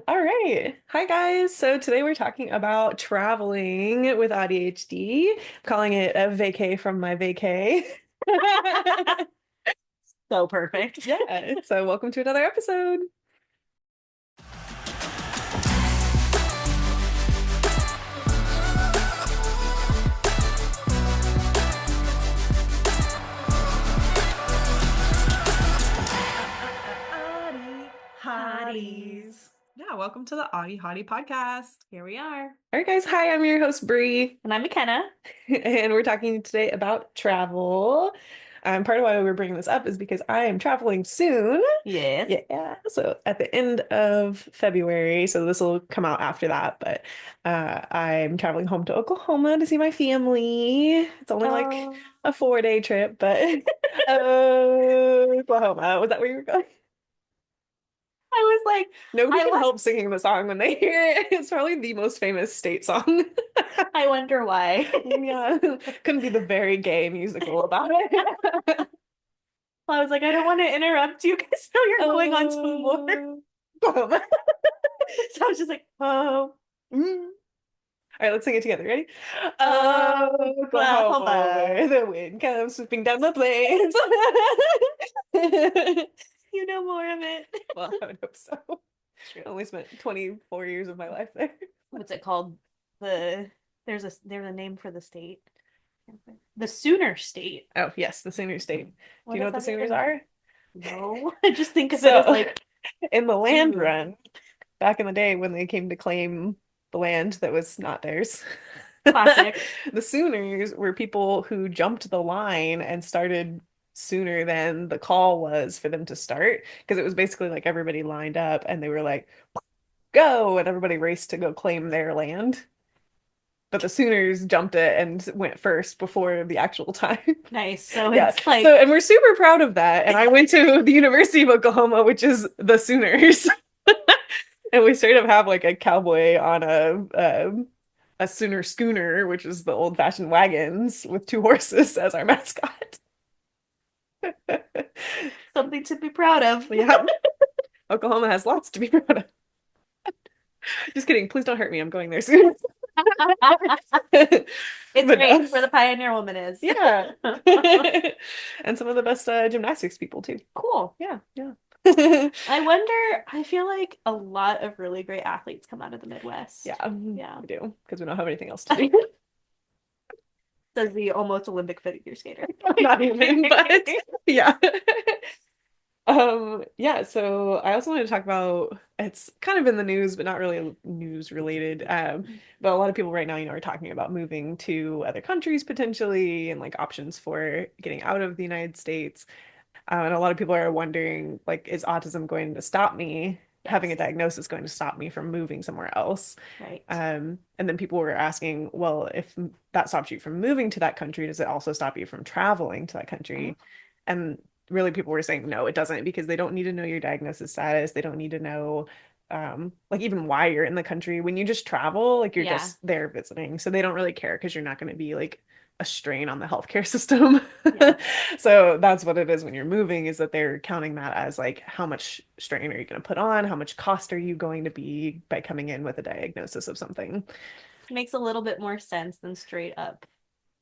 All right. Hi, guys. So today we're talking about traveling with ADHD. I'm calling it a vacay from my vacay. So perfect. Yeah. So welcome to another episode. Auddy Hotties. hotties. Yeah, welcome to the Auddy Hottie podcast. Here we are. All right, guys. Hi, I'm your host, Bree. And I'm McKenna. And we're talking today about travel. Part of why we're bringing this up is because I am traveling soon. Yes. Yeah, so at the end of February, so this will come out after that, but I'm traveling home to Oklahoma to see my family. It's only like Oh, a 4-day trip, but Oklahoma. Was that where you were going? I was like, Nobody I can won help singing the song when they hear it. It's probably the most famous state song. I wonder why. Yeah, couldn't be the very gay musical about it. I was like, I don't want to interrupt you because now you're going on to more. Oklahoma. So I was just like, oh, Mm. All right, let's sing it together. Ready? Oklahoma, Oklahoma. where the wind comes sweeping down the plains. You know more of it. Well, I would hope so. I only spent 24 years of my life there. What's it called? The there's a name for the state. The Sooner State. Oh, yes, the Sooner State. Do you What know does what the that Sooners even? are? No. I just think of it as So, like in the land food. run, back in the day when they came to claim the land that was not theirs, Classic. the Sooners were people who jumped the line and started sooner than the call was for them to start. Because it was basically like everybody lined up and they were like, go, and everybody raced to go claim their land. But the Sooners jumped it and went first before the actual time. Nice. So Yeah. it's So, like, and we're super proud of that. And I went to the University of Oklahoma, which is the Sooners. And we straight up have like a cowboy on a Sooner schooner, which is the old-fashioned wagons with two horses as our mascot. something to be proud of. Yeah, Oklahoma has lots to be proud of. Just kidding. Please don't hurt me. I'm going there soon. It's But great. no. It's where the pioneer woman is. Yeah. And some of the best gymnastics people too. Cool. Yeah, yeah. I wonder, I feel like a lot of really great athletes come out of the Yeah, Midwest. Yeah. we do because we don't have anything else to do. Says the almost Olympic figure skater. Not even, but yeah. Yeah, so I also wanted to talk about it's kind of in the news, but not really news related. But a lot of people right now, are talking about moving to other countries potentially and like options for getting out of the United States. And a lot of people are wondering, like, is autism going to stop me? Having a Yes. diagnosis going to stop me from moving somewhere else? Right. And then people were asking, well, if that stops you from moving to that country, does it also stop you from traveling to that Uh-huh. country? And really, people were saying, no, it doesn't, because they don't need to know your diagnosis status. They don't need to know, like, even why you're in the country. When you just travel, like, you're Yeah. just there visiting. So they don't really care because you're not going to be like a strain on the healthcare system. Yeah. So that's what it is when you're moving, is that they're counting that as like how much strain are you going to put on? How much cost are you going to be by coming in with a diagnosis of something? Makes a little bit more sense than straight up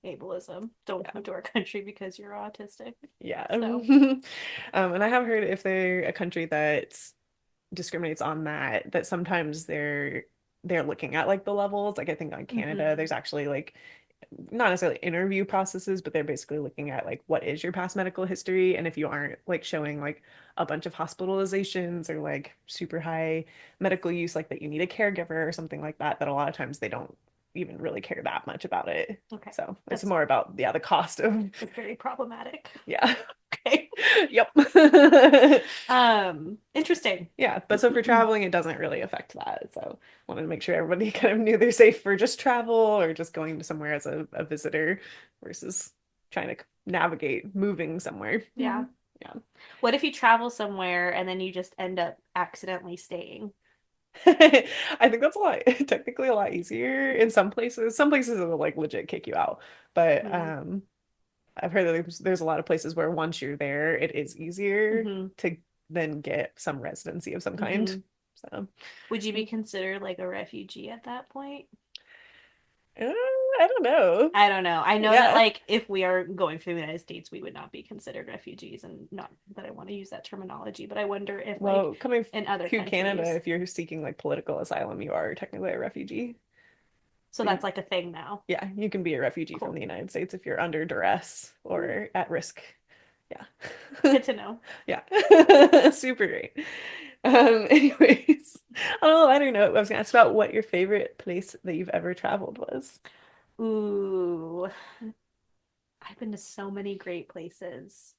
ableism. Don't Yeah. come to our country because you're autistic. Yeah. So, And I have heard if they're a country that discriminates on that, that sometimes they're looking at like the levels. Like I think on Canada, mhm. there's actually like not necessarily interview processes, but they're basically looking at like what is your past medical history, and if you aren't like showing like a bunch of hospitalizations or like super high medical use, like that you need a caregiver or something like that, that a lot of times they don't even really care that much about it. Okay. So it's That's more about, yeah, the cost of, It's very problematic. yeah. Okay. Yep. Interesting. Yeah, but so for traveling, it doesn't really affect that. So wanted to make sure everybody kind of knew they're safe for just travel or just going to somewhere as a visitor versus trying to navigate moving somewhere. Yeah. Yeah. What if you travel somewhere and then you just end up accidentally staying? I think that's a lot, technically a lot easier in some places. Some places will like legit kick you out. But Mm-hmm. I've heard that there's a lot of places where once you're there, it is easier Mm-hmm. to then get some residency of some kind. Mm-hmm. So Would you be considered like a refugee at that point? I don't know. I don't know. I know that Yeah. like if we are going through the United States, we would not be considered refugees, and not that I want to use that terminology, but I wonder if like Well, coming in other to Canada, countries. if you're seeking like political asylum, you are technically a refugee. So So you, that's like a thing now. yeah, you can be a refugee from Cool. the United States if you're under duress Cool. or at risk. Yeah. Good to know. Yeah. Super great. Anyways, oh, I don't know. I was gonna ask about what your favorite place that you've ever traveled was. Ooh, I've been to so many great places.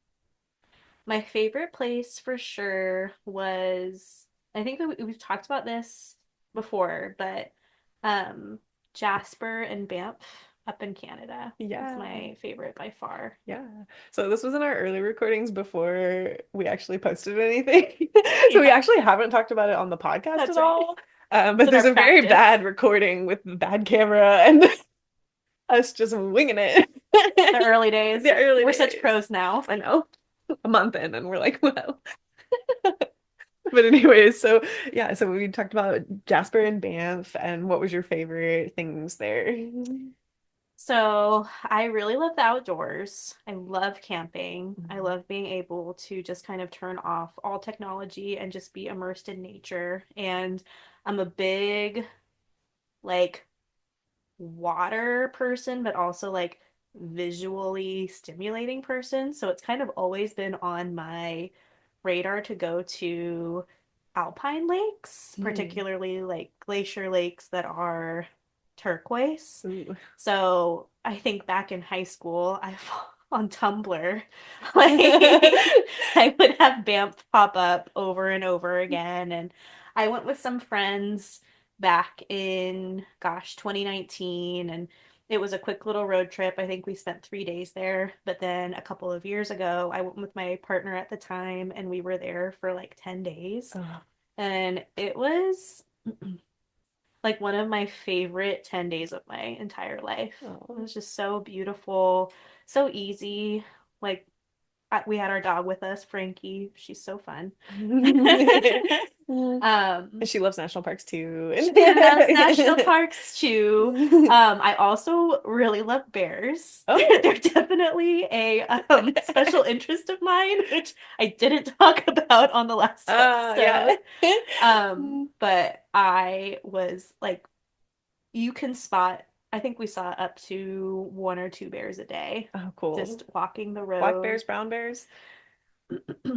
My favorite place for sure was, I think we've talked about this before, but um, Jasper and Banff up in Canada is Yeah. my favorite by far. Yeah. So this was in our early recordings before we actually posted anything. So we Yeah, actually haven't talked about it on the podcast that's at right. all. It's But in there's our a very practice. bad recording with the bad camera and us just winging it. The early days. The early We're such days. pros now. I know. A month in and we're like, well. But anyways, so yeah, so we talked about Jasper and Banff and what was your favorite things there? So I really love the outdoors. I love camping. I Mhm. love being able to just kind of turn off all technology and just be immersed in nature. And I'm a big, like, water person, but also like visually stimulating person. So it's kind of always been on my radar to go to alpine lakes, Mm. particularly like glacier lakes that are turquoise. Ooh. So I think back in high school, I on Tumblr, like I would have Banff pop up over and over again. And I went with some friends back in, gosh, 2019, and it was a quick little road trip. I think we spent 3 days there. But then a couple of years ago, I went with my partner at the time, and we were there for like 10 days. Oh, And it was like one of my favorite 10 days of my entire life. It oh. was just so beautiful, so easy. Like we had our dog with us, Frankie. She's so fun. And Um, she loves national parks too. she loves national parks too. I also really love bears. Oh. They're definitely a special interest of mine, which I didn't talk about on the last Yeah. episode. But I was like, you can spot, I think we saw up to one or two bears a day Oh, just cool. walking the Black road. bears, brown bears.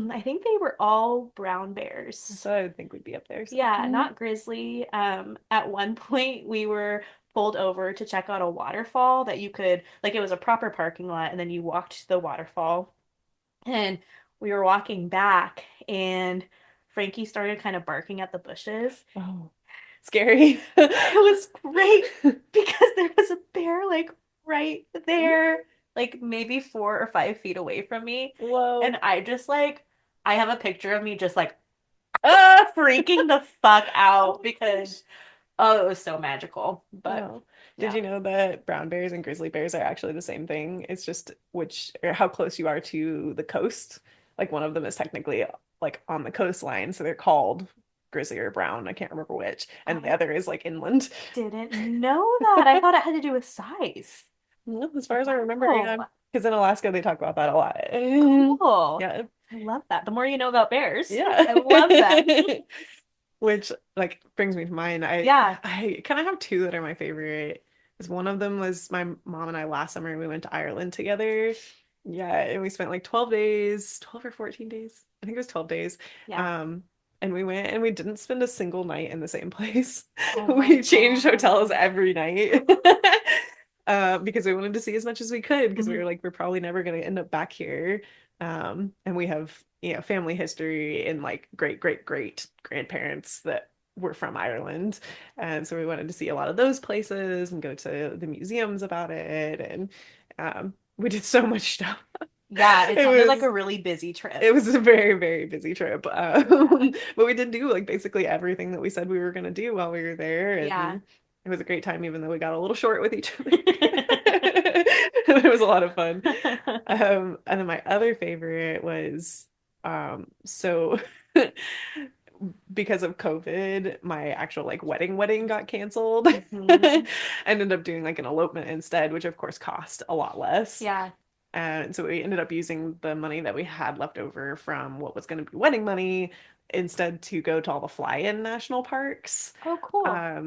I think they were all brown That's bears. what I would think would be up there. So. Yeah, not grizzly. At one point we were pulled over to check out a waterfall that you could, like, it was a proper parking lot, and then you walked to the waterfall. And we were walking back, and Frankie started kind of barking at the bushes. Oh, scary. It was great because there was a bear like right there, like maybe 4 or 5 feet away from me. Whoa. And I just like, I have a picture of me just like Ah! freaking the fuck out because, oh, it was so magical. But Oh, did yeah. you know that brown bears and grizzly bears are actually the same thing? It's just which or how close you are to the coast. Like one of them is technically like on the coastline, so they're called grizzly or brown. I can't remember which. And the I other is like inland. didn't know that. I thought it had to do with size. Well, as far as I remember, yeah. Wow. Because in Alaska they talk about that a lot. Cool. Yeah. I love that. The more you know about bears, Yeah. I love that. Which like brings me to mind. I Yeah. I kind of have two that are my favorite. Because one of them was my mom and I last summer we went to Ireland together. Yeah, and we spent like 12 days, 12 or 14 days. I think it was 12 days. Yeah. Um, and we went and we didn't spend a single night in the same place. Oh my We changed hotels God. every night. Because we wanted to see as much as we could because we Mhm. were like, we're probably never going to end up back here. And we have, family history and like great grandparents that were from Ireland. And so we wanted to see a lot of those places and go to the museums about it. And we did so much stuff. Yeah, it It sounded like was a really busy trip. it was a very, very busy trip. Yeah. But we did do like basically everything that we said we were going to do while we were there. Yeah. And it was a great time, even though we got a little short with each other. It was a lot of fun. And then my other favorite was so because of COVID, my actual like wedding got canceled. I Hmm. ended up doing like an elopement instead, which of course cost a lot less. Yeah. And so we ended up using the money that we had left over from what was going to be wedding money instead to go to all the fly-in national parks Oh, cool.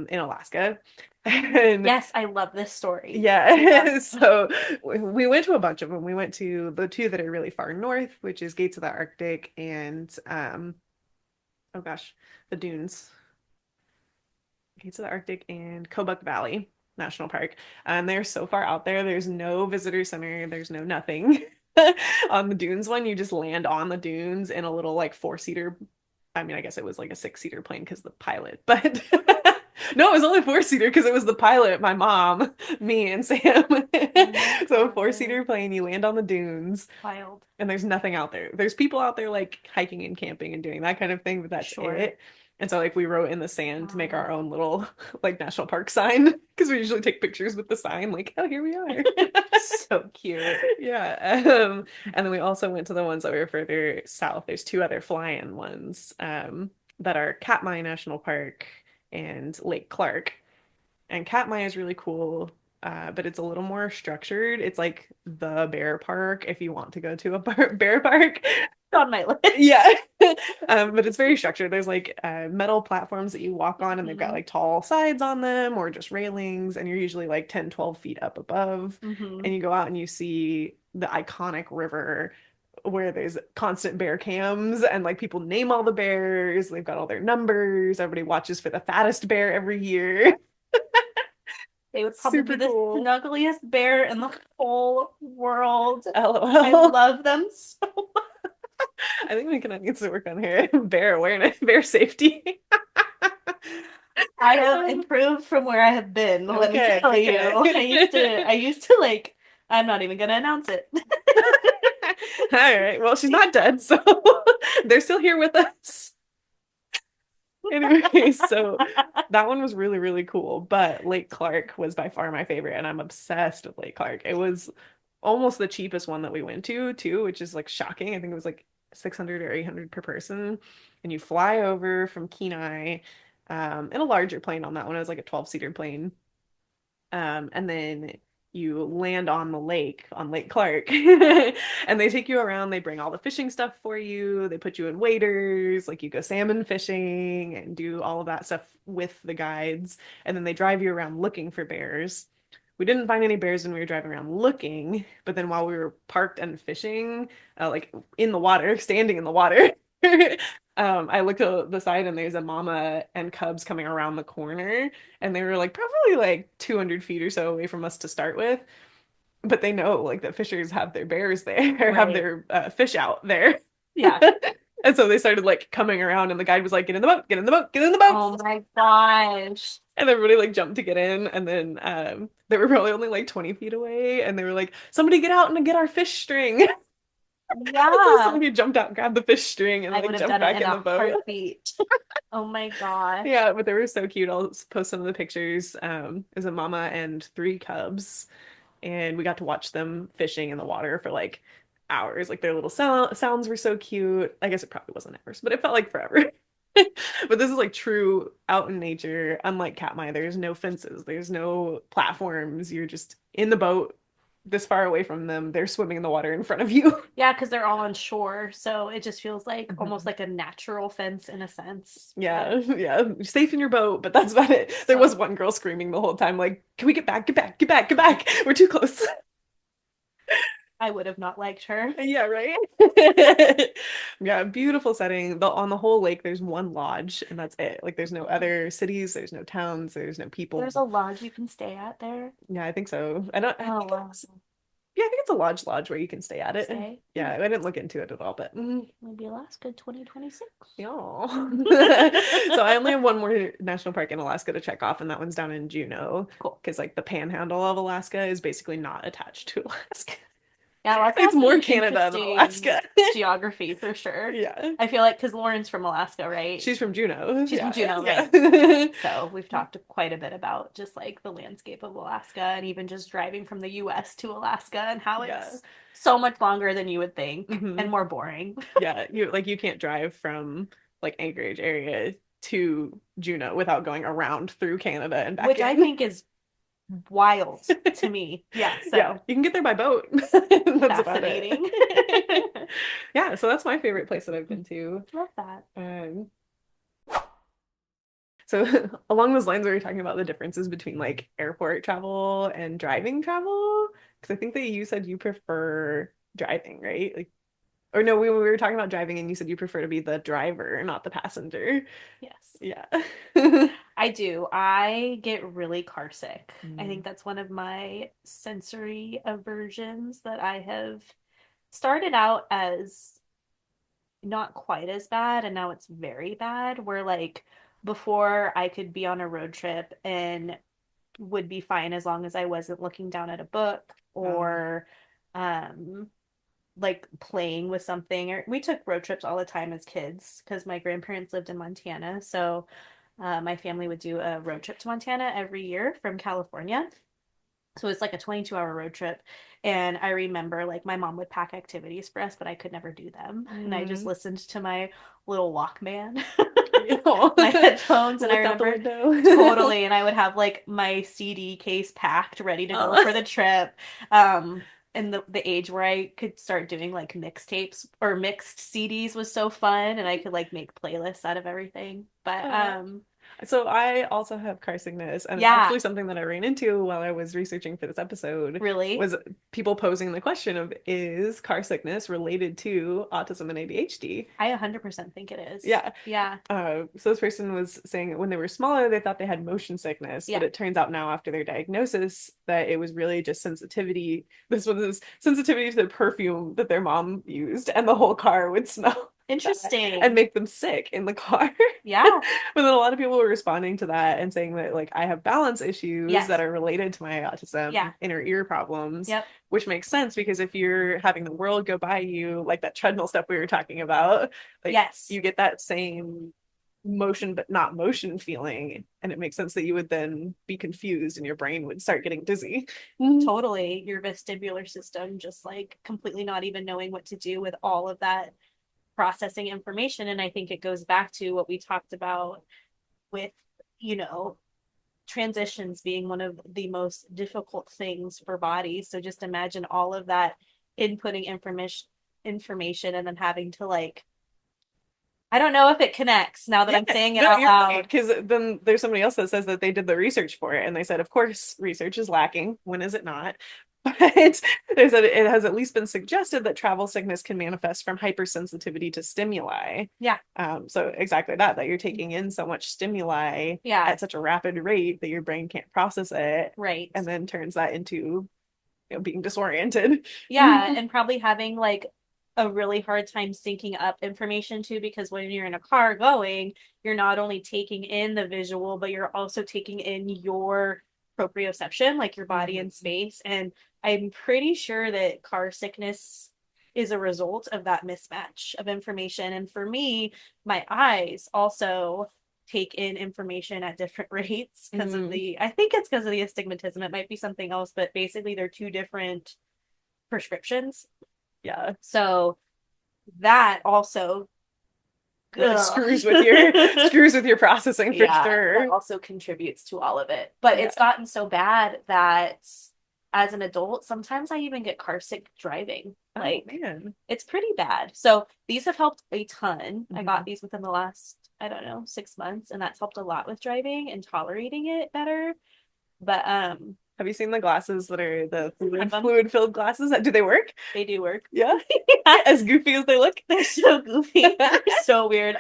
in Alaska. And Yes, I love this story. I love yeah, so we went to a bunch of them. We went to the two that are really far north, which is Gates of the Arctic and oh gosh, the dunes. Gates of the Arctic and Kobuk Valley National Park. And they're so far out there. There's no visitor center. There's no nothing. On the dunes one, you just land on the dunes in a little like four-seater. I mean, I guess it was like a six-seater plane because the pilot, but no, it was only four-seater because it was the pilot, my mom, me, and Sam. Oh my So a God. four-seater plane, you land on the dunes Wild. and there's nothing out there. There's people out there like hiking and camping and doing that kind of thing, but that's Sure. it. And so like we wrote in the sand to make Wow. our own little like national park sign because we usually take pictures with the sign like, oh, here we are. So cute. Yeah. And then we also went to the ones that were further south. There's two other fly-in ones that are Katmai National Park and Lake Clark. And Katmai is really cool, but it's a little more structured. It's like the bear park if you want to go to a bear park. On my list. Yeah. But it's very structured. There's like metal platforms that you walk on, and they've got Hmm. like tall sides on them or just railings, and you're usually like 10, 12 feet up above. Hmm. And you go out and you see the iconic river where there's constant bear cams and like people name all the bears. They've got all their numbers. Everybody watches for the fattest bear every year. They would probably be Super the cool. snuggliest bear in the whole world. I LOL. love them so much. I think we can need to work on here. Bear awareness, bear safety. I have improved from where I have been, let me Okay, tell you. okay. I used to like, I'm not even gonna announce it. All right. Well, she's not dead, so they're still here with us. Anyway, so that one was really, really cool. But Lake Clark was by far my favorite, and I'm obsessed with Lake Clark. It was almost the cheapest one that we went to, too, which is like shocking. I think it was like 600 or 800 per person. And you fly over from Kenai in a larger plane on that one. It was like a 12-seater plane. And then you land on the lake, on Lake Clark, and they take you around. They bring all the fishing stuff for you. They put you in waders, like you go salmon fishing and do all of that stuff with the guides. And then they drive you around looking for bears. We didn't find any bears when we were driving around looking, but then while we were parked and fishing, like in the water, standing in the water, I looked to the side and there's a mama and cubs coming around the corner, and they were like probably like 200 feet or so away from us to start with. But they know like that fishers have their bears there, have Right. their fish out there. Yeah. And so they started like coming around, and the guide was like, "Get in the boat, get in the boat, get in the boat." Oh my gosh. And everybody like jumped to get in, and then they were probably only like 20 feet away, and they were like, "Somebody get out and get our fish string." So Yeah. somebody jumped out, grabbed the fish string, and I would like have jumped done it back in in the a boat. heartbeat. Oh my gosh. Yeah, but they were so cute. I'll post some of the pictures. There's a mama and three cubs, and we got to watch them fishing in the water for like hours. Like their little sounds were so cute. I guess it probably wasn't hours, but it felt like forever. But this is like true out in nature, unlike Katmai. There's no fences, there's no platforms. You're just in the boat this far away from them. They're swimming in the water in front of you. Yeah, because they're all on shore, so it just feels like almost Mhm. like a natural fence in a sense. Yeah, But yeah. You're safe in your boat, but that's about it. There was so one girl screaming the whole time, like, "Can we get back? Get back! Get back! Get back! We're too close." I would have not liked her. Yeah, right. Yeah, beautiful setting. On the whole lake, there's one lodge, and that's it. Like, there's no other cities, there's no towns, there's no people. There's a lodge you can stay at there. Yeah, I think so. I don't. I Oh think wow. it's. Yeah, I think it's a lodge where you can stay at it. Stay. Yeah, I didn't look into it at all, but Maybe Alaska 2026. yeah. So I only have one more national park in Alaska to check off, and that one's down in Juneau, Cool. because like the panhandle of Alaska is basically not attached to Alaska. Yeah, Alaska It's has more some Canada than interesting Alaska. geography for sure. Yeah. I feel like because Lauren's from Alaska, right? She's from Juneau. She's from Yeah. Juneau, right? Yeah. So we've talked quite a bit about just like the landscape of Alaska and even just driving from the US to Alaska and how Yeah. it's so much longer than you would think and Hmm. more boring. Yeah. You can't drive from like Anchorage area to Juneau without going around through Canada and back which I in. think is wild to me. Yeah, Yeah, so you can get there by boat. That's about fascinating. it. Yeah, so that's my favorite place that I've been to. Love that. Um, so along those lines, we were talking about the differences between like airport travel and driving travel. Because I think that you said you prefer driving, right? Like, or no, we were talking about driving and you said you prefer to be the driver, not the passenger. Yes. Yeah. I do. I get really car sick. I Mm. think that's one of my sensory aversions that I have started out as not quite as bad, and now it's very bad. Where like before I could be on a road trip and would be fine as long as I wasn't looking down at a book or um like playing with something. Or we took road trips all the time as kids because my grandparents lived in Montana. So my family would do a road trip to Montana every year from California. So it's like a 22-hour road trip. And I remember like my mom would pack activities for us, but I could never do them. And I just Mm. listened to my little Walkman, my Yeah. headphones. And I Looked out the remember window. totally, and I would have like my CD case packed, ready to go Uh, for the trip. Um, and the age where I could start doing like mixtapes or mixed CDs was so fun, and I could like make playlists out of everything. But uh. So I also have car sickness, and it's yeah, actually something that I ran into while I was researching for this episode, really. was people posing the question of, is car sickness related to autism and ADHD? I 100% think it is. Yeah. Yeah. So this person was saying that when they were smaller, they thought they had motion sickness, but Yeah. it turns out now after their diagnosis that it was really just sensitivity. This was sensitivity to the perfume that their mom used, and the whole car would smell that and Interesting. make them sick in the car. Yeah. But then a lot of people were responding to that and saying that like I have balance issues that Yes. are related to my Yeah. autism, inner ear problems, Yep. which makes sense because if you're having the world go by you, like that treadmill stuff we were talking about, like Yes. you get that same motion but not motion feeling, and it makes sense that you would then be confused and your brain would start getting dizzy. Totally. Your vestibular system just like completely not even knowing what to do with all of that processing information. And I think it goes back to what we talked about with, you know, transitions being one of the most difficult things for bodies. So just imagine all of that inputting information and then having to like, I don't know if it connects now that Yeah, I'm saying it no, out you're right. loud. Because then there's somebody else that says that they did the research for it, and they said, of course, research is lacking. When is it not? But they said it has at least been suggested that travel sickness can manifest from hypersensitivity to stimuli. Yeah. So exactly that, that you're taking in so much stimuli Yeah. at such a rapid rate that your brain can't process it, Right. and then turns that into, being disoriented. Yeah, and probably having like a really hard time syncing up information too, because when you're in a car going, you're not only taking in the visual, but you're also taking in your proprioception, like your body in Mhm. space. And I'm pretty sure that car sickness is a result of that mismatch of information. And for me, my eyes also take in information at different rates because of Mm, I think it's because of the astigmatism. It might be something else, but basically they're two different prescriptions. yeah. So that also, Really ugh. screws with your processing for Yeah, that sure. also contributes to all of it. But Yeah. it's gotten so bad that as an adult, sometimes I even get car sick driving. Oh Like man. it's pretty bad. So these have helped a ton. I got Mhm. these within the last, I don't know, 6 months, and that's helped a lot with driving and tolerating it better. But Have you seen the glasses that are the have them. fluid filled glasses? Do they work? They do work. Yeah. Yeah, As goofy as they look. they're so goofy. They're so weird.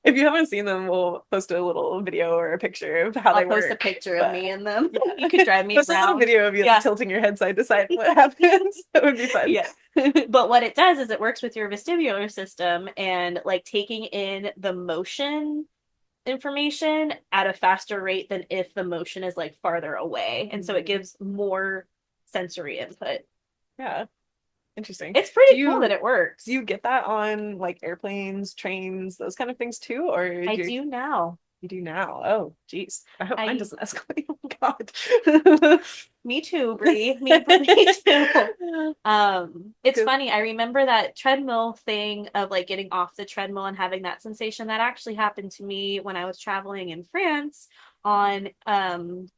If you haven't seen them, we'll post a little video or a picture of how I'll they post a work. picture of me But in them. You yeah, could drive me post a little around. video of you like Yeah. tilting your head side to side. What happens? That would be fun. Yes. But what it does is it works with your vestibular system and like taking in the motion information at a faster rate than if the motion is like farther away. And so it Mhm. gives more sensory input. Yeah, interesting. It's Do pretty cool that you it works. do you get that on like airplanes, trains, those kind of things too, or I do you? do now. You do now. Oh, geez. I hope mine I doesn't escalate. Oh my God. Me too, Bree. Me too. It's 'Cause- funny. I remember that treadmill thing of like getting off the treadmill and having that sensation. That actually happened to me when I was traveling in France on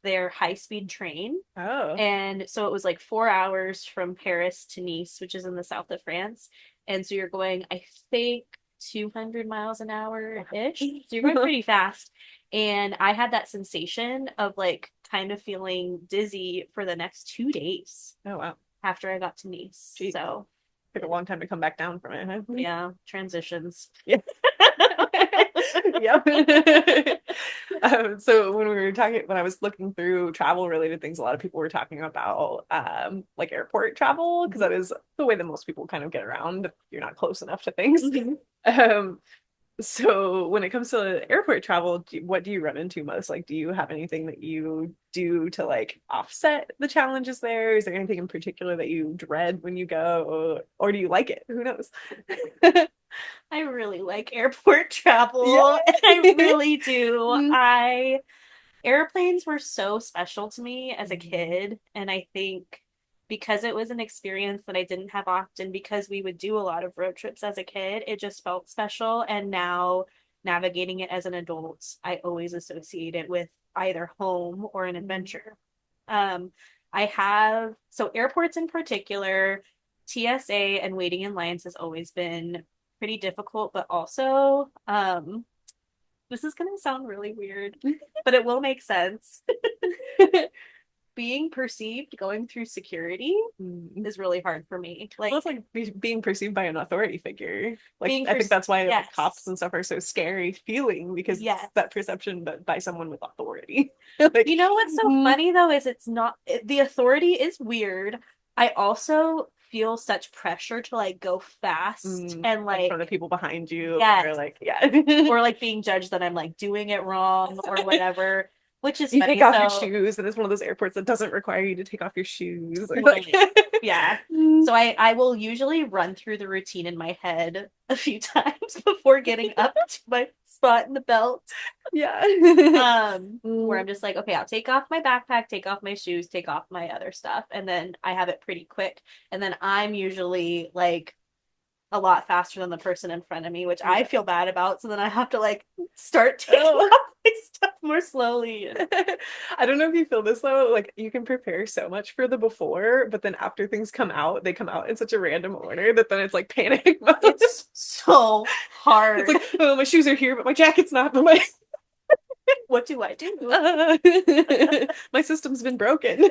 their high-speed train. Oh. And so it was like 4 hours from Paris to Nice, which is in the south of France. And so you're going, I think, 200 miles an hour-ish. So you're going pretty fast. And I had that sensation of like kind of feeling dizzy for the next 2 days Oh, wow. after I got to Nice. Gee, So took a long time to come back down from it, huh? yeah, transitions. Yeah. Yep. So when we were talking, when I was looking through travel related things, a lot of people were talking about like airport travel because that is the way that most people kind of get around if you're not close enough to things. Mhm. Um, so when it comes to airport travel, what do you run into most? Like, do you have anything that you do to like offset the challenges there? Is there anything in particular that you dread when you go, or do you like it? Who knows? I really like airport Yeah. travel. I really do. Mm. I Airplanes were so special to me as a Mhm. kid, and I think because it was an experience that I didn't have often, because we would do a lot of road trips as a kid, it just felt special. And now navigating it as an adult, I always associate it with either home or an Mhm. adventure. Um, I have, so airports in particular, TSA and waiting in lines has always been pretty difficult, but also, this is going to sound really weird, but it will make sense. Being perceived going through security Mm. is really hard for me. Well, Like it's like being perceived by an authority figure. Like, being I think perceived, that's why like cops yes, and stuff are so scary feeling because it's yes. that perception, but by someone with authority. Like, You know what's so mm, funny though is it's not the authority is weird. I also feel such pressure to like go fast and like from the like people behind you, or yes, like, yeah. or like being judged that I'm like doing it wrong or whatever, which is You take funny. off your So shoes, and it's one of those airports that doesn't require you to take off your shoes. Or like, totally. Yeah. So I will usually run through the routine in my head a few times before getting up to my spot in the belt. yeah. Where Mm, I'm just like, okay, I'll take off my backpack, take off my shoes, take off my other stuff, and then I have it pretty quick. And then I'm usually like a lot faster than the person in front of me, which I yeah. feel bad about. So then I have to like start taking Oh. off my stuff more slowly. And I don't know if you feel this though, like you can prepare so much for the before, but then after things come out, they come out in such a random order that then it's like panic mode. it's so It's hard. like, oh, my shoes are here, but my jacket's not, but my What do I do? uh, my system's been broken.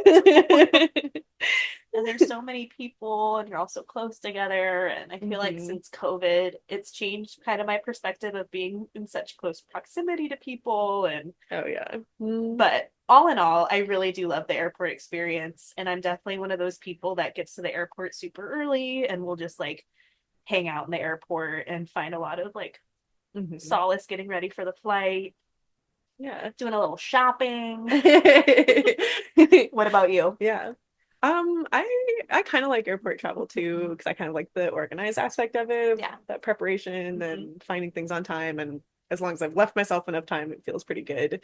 And there's so many people and you're all so close together, and I feel like hmm since COVID it's changed kind of my perspective of being in such close proximity to people. And Oh yeah. Mm. but all in all, I really do love the airport experience, and I'm definitely one of those people that gets to the airport super early and will just like hang out in the airport and find a lot of like hmm solace getting ready for the flight, Yeah. doing a little shopping. What about you? Yeah. I kind of like airport travel too because I kind of like the organized aspect of it, Yeah. that preparation Mhm. and finding things on time. And as long as I've left myself enough time, it feels pretty good.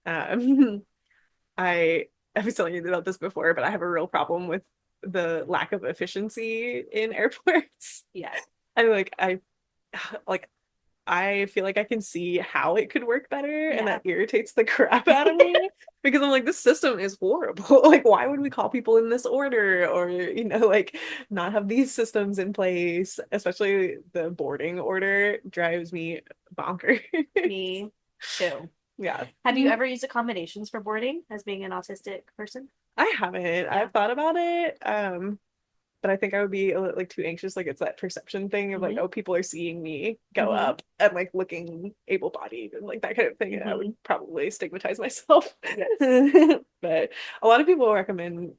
Um, I was telling you about this before, but I have a real problem with the lack of efficiency in airports. Yeah. I like I feel like I can see how it could work better, and Yeah. that irritates the crap out of me because I'm like, this system is horrible. Like, why would we call people in this order or, like not have these systems in place? Especially the boarding order drives me bonkers. Me too. Yeah. Have you ever used accommodations for boarding as being an autistic person? I haven't. Yeah. I've thought about it. But I think I would be a little like too anxious. Like it's that perception thing of like, Hmm. oh, people are seeing me go Hmm. up and like looking able-bodied and like that kind of thing. And I would Hmm. probably stigmatize myself. Yes. But a lot of people recommend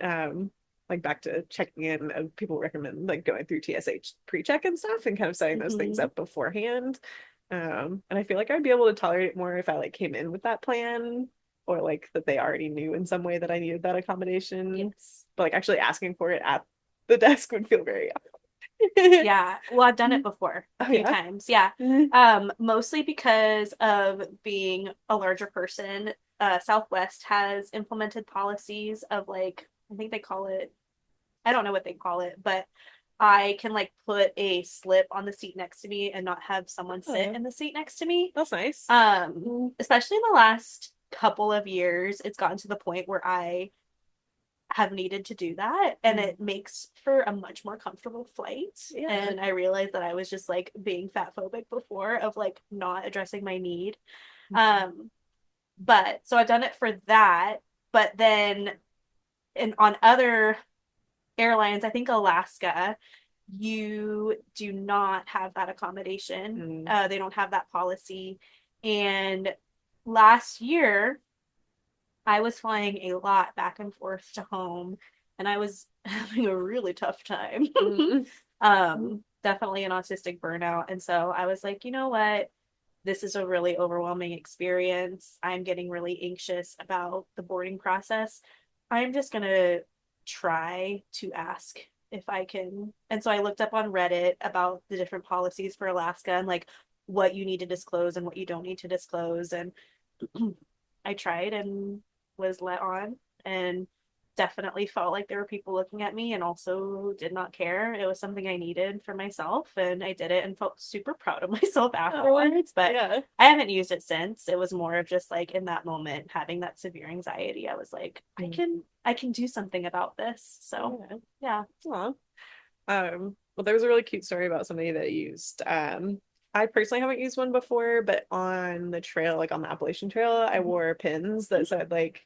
like back to checking in, people recommend like going through TSH pre-check and stuff and kind of setting those things Hmm. up beforehand. And I feel like I'd be able to tolerate it more if I like came in with that plan or like that they already knew in some way that I needed that accommodation. Yes. But like actually asking for it at the desk would feel very awkward. Yeah. Well, I've done it before a Oh few yeah. times. Yeah. Mhm. Mostly because of being a larger person. Southwest has implemented policies of like, I think they call it, I don't know what they call it, but I can like put a slip on the seat next to me and not have someone sit Oh, in the seat next to me. that's nice. Mm. Especially in the last couple of years, it's gotten to the point where I have needed to do that, and Mm. it makes for a much more comfortable flight. Yeah. And I realized that I was just like being fat phobic before of like not addressing my need. um but so I've done it for that. But then on other airlines, I think Alaska, you do not have that accommodation. Mm. They don't have that policy. And last year I was flying a lot back and forth to home, and I was having a really tough time. Mm. Definitely an autistic burnout. And so I was like, you know what? This is a really overwhelming experience. I'm getting really anxious about the boarding process. I'm just going to try to ask if I can. And so I looked up on Reddit about the different policies for Alaska and like what you need to disclose and what you don't need to disclose. And I tried and was let on, and definitely felt like there were people looking at me and also did not care. It was something I needed for myself, and I did it and felt super proud of myself Oh, afterwards. But yeah. I haven't used it since. It was more of just like in that moment having that severe anxiety. I was like, Mm. I can do something about this. So Yeah. yeah. Aw. Well, there was a really cute story about somebody that used, I personally haven't used one before, but on the trail, like on the Appalachian Trail, I Mhm. wore pins that said like,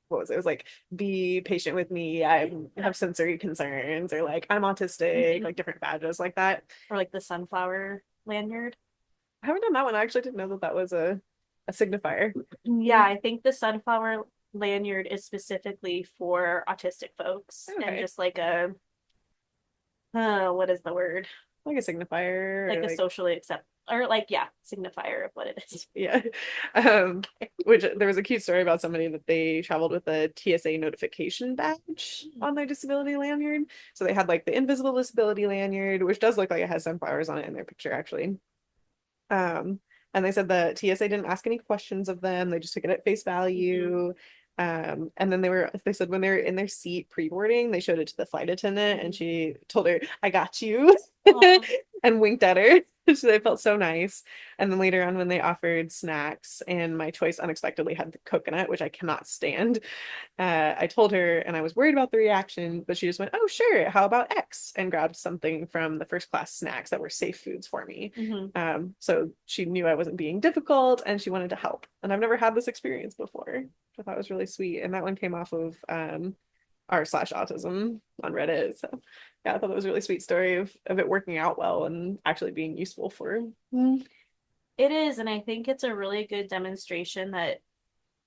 what was it? It was like, be patient with me. I have sensory concerns, or like, I'm autistic, like different badges like that. Or like the sunflower lanyard. I haven't done that one. I actually didn't know that that was a signifier. Yeah, Mm. I think the sunflower lanyard is specifically for autistic folks and Okay. just like a what is the word? Like a signifier, Like or a like, socially accept or like yeah, signifier of what it is. yeah. Um, which there was a cute story about somebody that they traveled with a TSA notification badge on their disability lanyard. So they had like the invisible disability lanyard, which does look like it has sunflowers on it in their picture, actually. Um, and they said the TSA didn't ask any questions of them. They just took it at face Mm-hmm. value. And then they said when they're in their seat pre-boarding, they showed it to the flight attendant and Mm-hmm. she told her, I got you, Oh, and winked at her. So they felt so nice. And then later on, when they offered snacks, and my choice unexpectedly had the coconut, which I cannot stand, I told her, and I was worried about the reaction, but she just went, "Oh, sure. How about X?" and grabbed something from the first class snacks that were safe foods for me. mm-hmm. So she knew I wasn't being difficult, and she wanted to help. And I've never had this experience before, which I thought was really sweet. And that one came off of r/autism on Reddit. So yeah, I thought it was a really sweet story of it working out well and actually being useful for. Mm. It is, and I think it's a really good demonstration that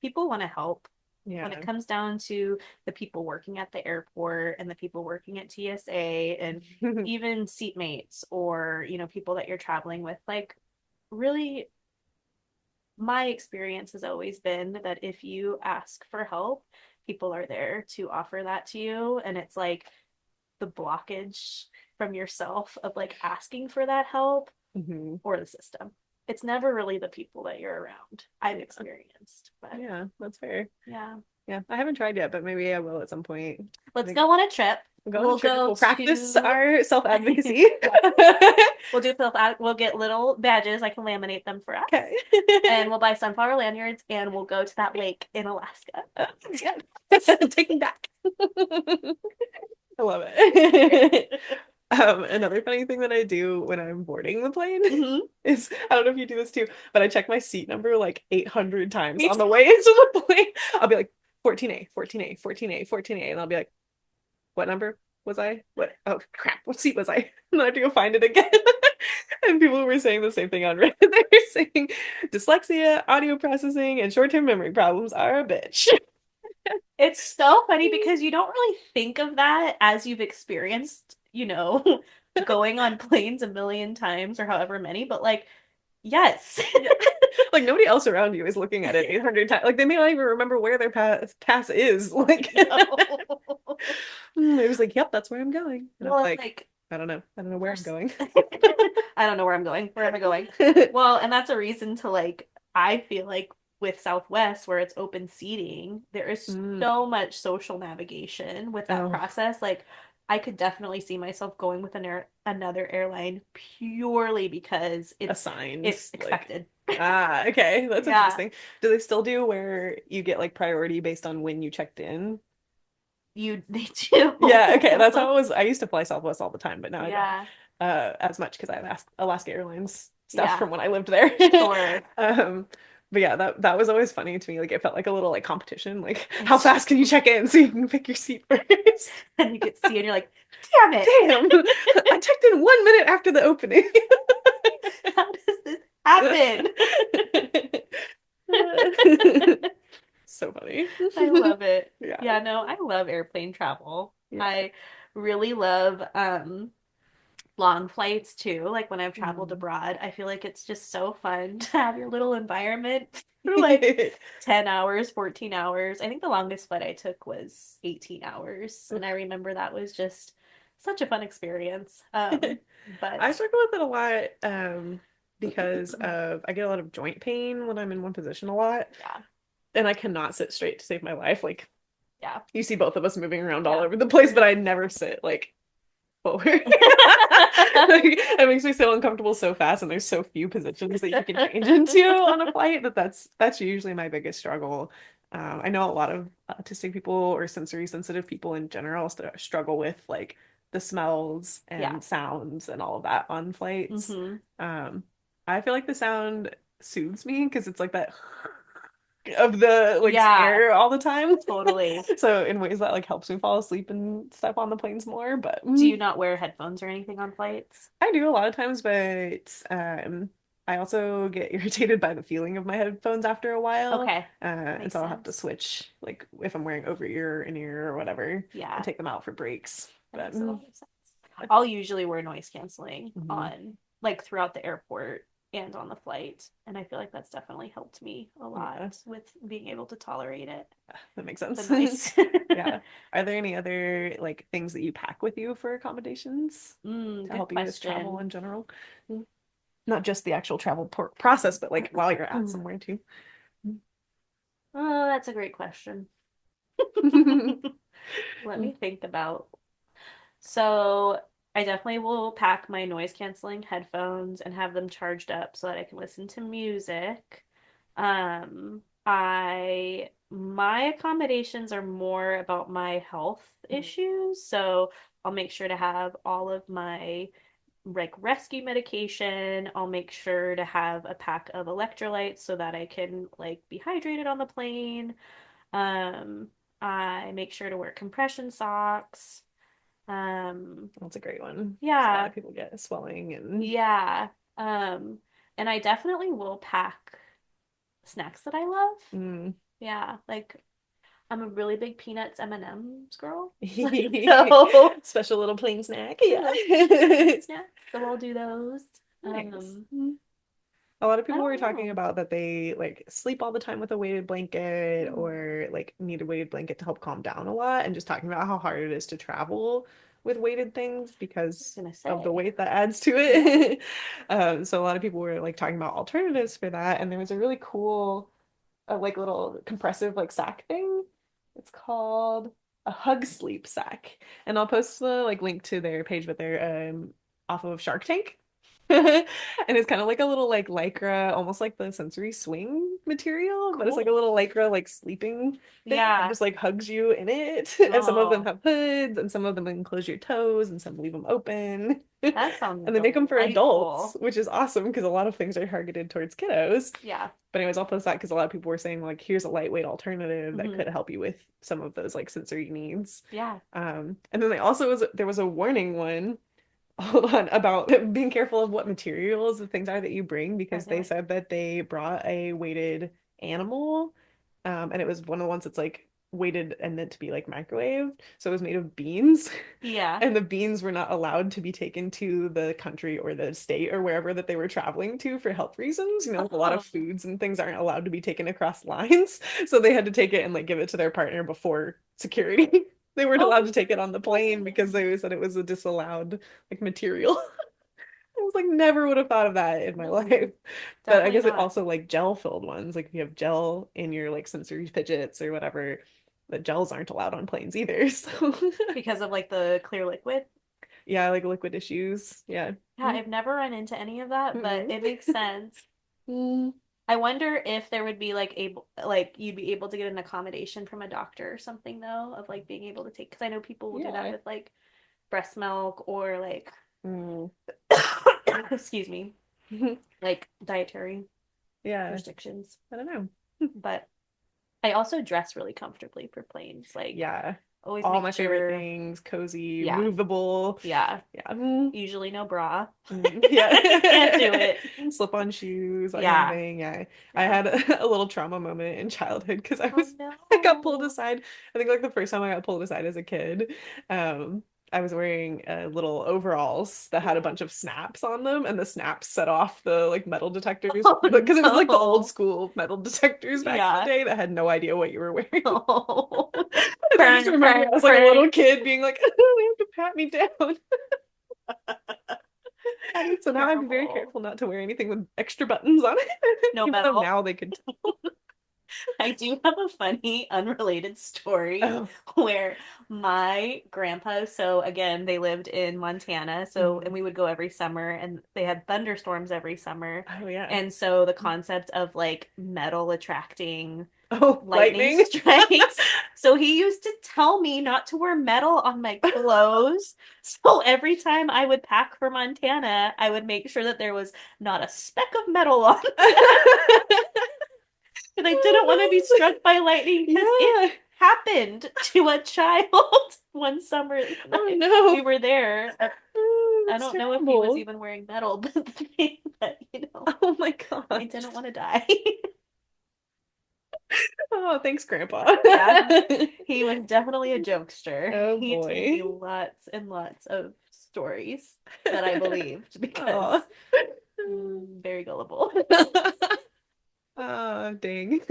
people want to help when it Yeah. comes down to the people working at the airport and the people working at TSA and even seatmates or, you know, people that you're traveling with. Like, really, my experience has always been that if you ask for help, people are there to offer that to you. And it's like the blockage from yourself of like asking for that help Hmm. or the system. It's never really the people that you're around, I've Yeah. experienced. But Yeah, that's fair. yeah. Yeah, I haven't tried yet, but maybe I will at some point. I Let's think go on a trip. we'll go on a We'll trip. go We'll practice to our self-advocacy. yes. We'll do we'll get little badges. I can laminate them for us. Okay. And we'll buy sunflower lanyards and we'll go to that lake in Alaska. Yeah. Taking back. I love it. Another funny thing that I do when I'm boarding the plane Hmm. is, I don't know if you do this too, but I check my seat number like 800 times Me on too. the way into the plane. I'll be like 14A, 14A, 14A, 14A, and I'll be like, what number was I? What? Oh crap! What seat was I? And I have to go find it again. And people were saying the same thing on Reddit. They were saying dyslexia, audio processing, and short-term memory problems are a bitch. It's so funny because you don't really think of that as you've experienced, you know, going on planes a million times or however many, but like, yes. Yeah. Like nobody else around you is looking at it 800 times. Like they may not even remember where their pass is. Like I know. it was like, yep, that's where I'm going. And I'm Well, like, like I don't know. I don't know where I'm First, going. I don't know where I'm going. Where am I going? Well, and that's a reason to like, I feel like with Southwest, where it's open seating, there is Mm. so much social navigation with that Oh, process. Like, I could definitely see myself going with another airline purely because assigned. it's Like, expected. okay. That's Yeah, interesting. Do they still do where you get like priority based on when you checked in? they do. Yeah, okay. That's how it was. I used to fly Southwest all the time, but now I don't Yeah, as much because I have Alaska Airlines stuff yeah, from when I lived there. sure. Um, but yeah, that was always funny to me. Like it felt like a little like competition. Like how It's fast can you check in so you can pick your seat first? and you get see and you're like, damn it. Damn, I checked in 1 minute after the opening. How does this happen? So funny. I love it. Yeah. Yeah, no, I love airplane travel. Yeah. I really love long flights too. Like when I've traveled Mm. abroad, I feel like it's just so fun to have your little environment for like 10 hours, 14 hours. I think the longest flight I took was 18 hours, and I remember that was just such a fun experience. I But struggle with it a lot because of I get a lot of joint pain when I'm in one position a lot, yeah, and I cannot sit straight to save my life. Like yeah, you see both of us moving around all yeah. over the place, but Yep. I never sit like forward. Like, it makes me so uncomfortable so fast, and there's so few positions that you can change into on a flight that that's usually my biggest struggle. I know a lot of autistic people or sensory sensitive people in general struggle with like the smells Yeah. and sounds and all of that on flights. Hmm. Um, I feel like the sound soothes me because it's like that of the like Yeah, air all the time. totally. So in ways that like helps me fall asleep and stuff on the planes more, but Do you not wear headphones or anything on flights? I do a lot of times, but I also get irritated by the feeling of my headphones after a while. Okay. And Makes so I'll have to sense. switch, like if I'm wearing over ear, in ear, or whatever, and Yeah, take them out for breaks. that But makes a lot of sense. I'll usually wear noise canceling mhm. on like throughout the airport and on the flight. And I feel like that's definitely helped me a lot Yeah, with being able to tolerate it, that makes the sense. noise. Yeah. Are there any other like things that you pack with you for accommodations to Good help you with travel question. in general? Not just the actual travel process, but like while you're at somewhere too. Oh, that's a great question. Let me think about. So I definitely will pack my noise canceling headphones and have them charged up so that I can listen to music. I my accommodations are more about my health issues, so I'll make sure to have all of my like rescue medication. I'll make sure to have a pack of electrolytes so that I can like be hydrated on the plane. Um, I make sure to wear compression socks. Um, That's a great one. 'Cause a lot yeah, of people get swelling and yeah. Um, and I definitely will pack snacks that I love. mm. Yeah, like I'm a really big peanuts M&Ms girl. So Special little plain snack. I Yeah. love plain snacks. So I'll do those. Nice. Um, A lot of I people were don't talking know. about that they like sleep all the time with a weighted blanket Hmm, or like need a weighted blanket to help calm down a lot and just talking about how hard it is to travel with weighted things I was because gonna of the say. weight that adds to Yeah. it. So a lot of people were like talking about alternatives for that and there was a really cool like little compressive like sack thing. It's called a hug sleep sack. And I'll post the like link to their page, but they're off of Shark Tank. And it's kind of like a little like lycra, almost like the sensory swing material, but it's like a Cool. little lycra like sleeping thing that Yeah. just like hugs you in it. And some of them Oh, have hoods, and some of them enclose your toes, and some leave them open. that sounds And they make them for adults, delightful. which is awesome because a lot of things are targeted towards kiddos. Yeah. But anyways, I'll post that because a lot of people were saying like, here's a lightweight alternative that Hmm. could help you with some of those like sensory needs. Yeah. And then they also was there was a warning one, hold on, about being careful of what materials the things are that you bring because they Okay. said that they brought a weighted animal, and it was one of the ones that's like weighted and meant to be like microwaved. So it was made of beans. Yeah. And the beans were not allowed to be taken to the country or the state or wherever that they were traveling to for health reasons. You know, like a lot of Oh, foods and things aren't allowed to be taken across lines. So they had to take it and like give it to their partner before security. They weren't Oh, allowed to take it on the plane because they said it was a disallowed like material. I was like, never would have thought of that in my life. But I definitely guess it not. also like gel filled ones, like if you have gel in your like sensory fidgets or whatever, the gels aren't allowed on planes either. So Because of like the clear liquid. yeah, like liquid issues. Yeah. Yeah, I've never run into any of that, but Mm-mm. it makes sense. Mm, I wonder if there would be like able like you'd be able to get an accommodation from a doctor or something though of like being able to take because I know people will do that yeah. with like breast milk or like Mm. excuse me, like dietary Yeah. restrictions. I don't know. But I also dress really comfortably for planes. Like Yeah. always All make my favorite sure, things, cozy, yeah, movable. yeah. Yeah. Usually no bra. Yeah. Can't do it. Slip-on shoes, that kind of Yeah, thing. Yeah. I yeah. had a little trauma moment in childhood because Oh I got pulled no. aside. I think like the first time I got pulled aside as a kid. Um, I was wearing little overalls that had a bunch of snaps on them, and the snaps set off the like metal detectors Oh because it was like the old no. school metal detectors back in the Yeah. day that had no idea what you were wearing. Oh. And I just Burn, remember I burn, was like a burn. little kid being like, they have to pat me down. That is So now I have to be very terrible. careful not to wear anything with extra buttons on it, No even though metal. now they could tell. I do have a funny, unrelated story Oh. where my grandpa, so again, they lived in Montana, so and Mhm. we would go every summer and they had thunderstorms every summer. Oh yeah. And so the concept of like metal attracting Oh, lightning lightning. strikes. So he used to tell me not to wear metal on my clothes. So every time I would pack for Montana, I would make sure that there was not a speck of metal on because I didn't want to be Oh struck by lightning no. because it Yeah. happened to a child one summer Oh that we no. were there. Oh, I that's don't know if he was terrible. even wearing metal, but the thing that, Oh my I gosh. didn't want to die. Oh, thanks, Grandpa. Yeah, he was definitely a jokester. Oh He told me boy. lots and lots of stories that I believed because Oh. very gullible. Oh, dang.